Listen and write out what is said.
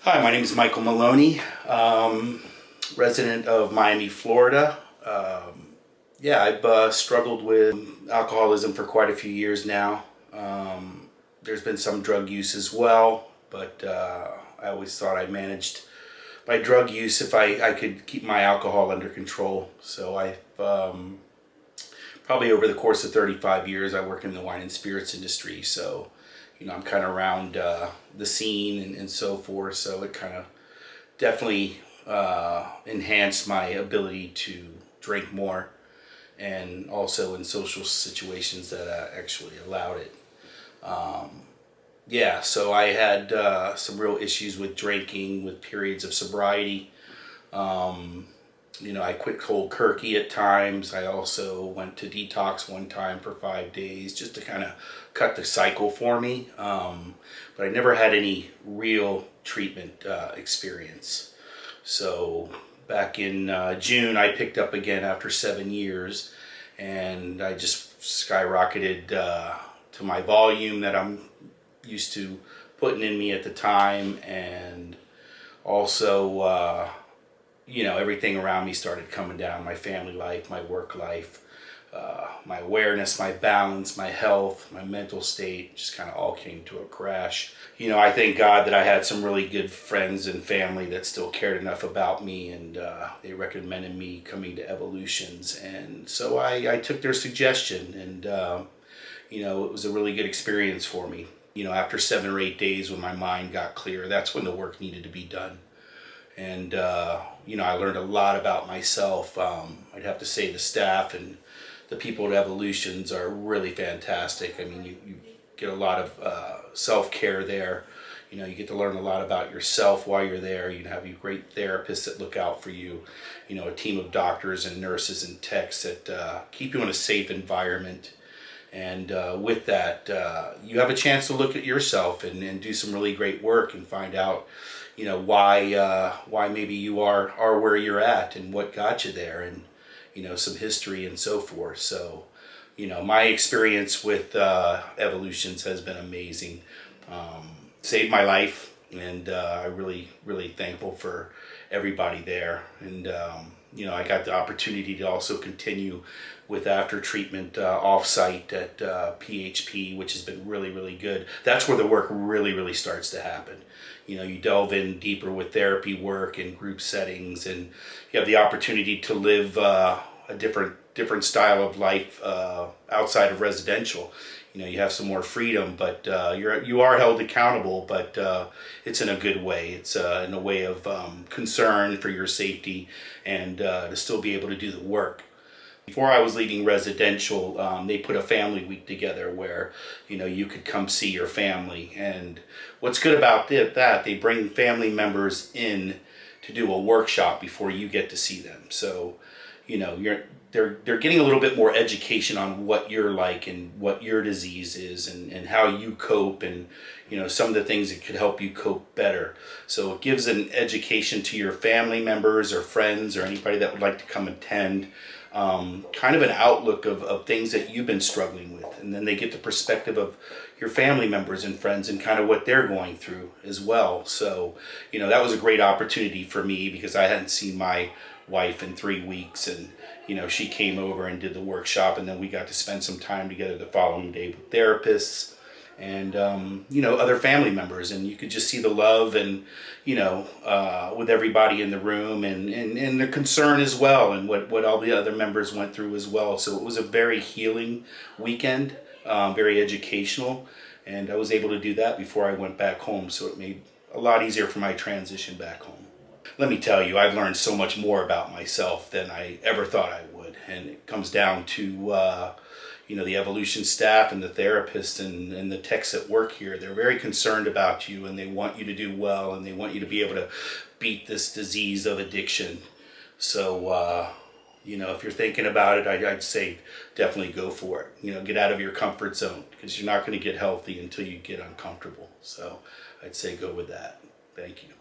Hi, my name is Michael Maloney, resident of Miami, Florida. I've struggled with alcoholism for quite a few years now. There's been some drug use as well, but I always thought I managed my drug use if I could keep my alcohol under control. So I've probably over the course of 35 years, I work in the wine and spirits industry. So I'm kind of around the scene and so forth. So it kind of definitely enhanced my ability to drink more, and also in social situations that actually allowed it. So I had some real issues with drinking, with periods of sobriety. I quit cold turkey at times. I also went to detox one time for 5 days just to kind of cut the cycle for me. But I never had any real treatment experience. So back in June, I picked up again after 7 years, and I just skyrocketed to my volume that I'm used to putting in me at the time, and also everything around me started coming down. My family life, my work life, my awareness, my balance, my health, my mental state just kind of all came to a crash. I thank God that I had some really good friends and family that still cared enough about me, and they recommended me coming to Evolutions. And so I took their suggestion, and it was a really good experience for me. After 7 or 8 days, when my mind got clear, that's when the work needed to be done. And I learned a lot about myself. I'd have to say the staff and the people at Evolutions are really fantastic. I mean, you get a lot of self-care there. You get to learn a lot about yourself while you're there. You have great therapists that look out for you. A team of doctors and nurses and techs that keep you in a safe environment. And with that, you have a chance to look at yourself and do some really great work and find out why maybe you are where you're at and what got you there, and some history and so forth. So my experience with Evolutions has been amazing. Saved my life, and I'm really thankful for everybody there. And I got the opportunity to also continue with after treatment off-site at PHP, which has been really good. That's where the work really starts to happen. You delve in deeper with therapy work and group settings, and you have the opportunity to live a different style of life outside of residential. You have some more freedom, but you are held accountable, but it's in a good way. It's in a way of concern for your safety, and to still be able to do the work. Before I was leaving residential, they put a family week together where you could come see your family. And what's good about that, they bring family members in to do a workshop before you get to see them. So they're getting a little bit more education on what you're like and what your disease is, and how you cope, and some of the things that could help you cope better. So it gives an education to your family members or friends or anybody that would like to come attend, kind of an outlook of things that you've been struggling with, and then they get the perspective of your family members and friends and kind of what they're going through as well. So that was a great opportunity for me, because I hadn't seen my wife in 3 weeks, and she came over and did the workshop, and then we got to spend some time together the following day with therapists and other family members, and you could just see the love and with everybody in the room, and the concern as well, and what all the other members went through as well. So it was a very healing weekend, very educational, and I was able to do that before I went back home, so it made a lot easier for my transition back home. Let me tell you, I've learned so much more about myself than I ever thought I would, and it comes down to the Evolution staff and the therapists and the techs that work here. They're very concerned about you, and they want you to do well, and they want you to be able to beat this disease of addiction. So if you're thinking about it, I'd say definitely go for it. Get out of your comfort zone, because you're not going to get healthy until you get uncomfortable. So I'd say go with that. Thank you.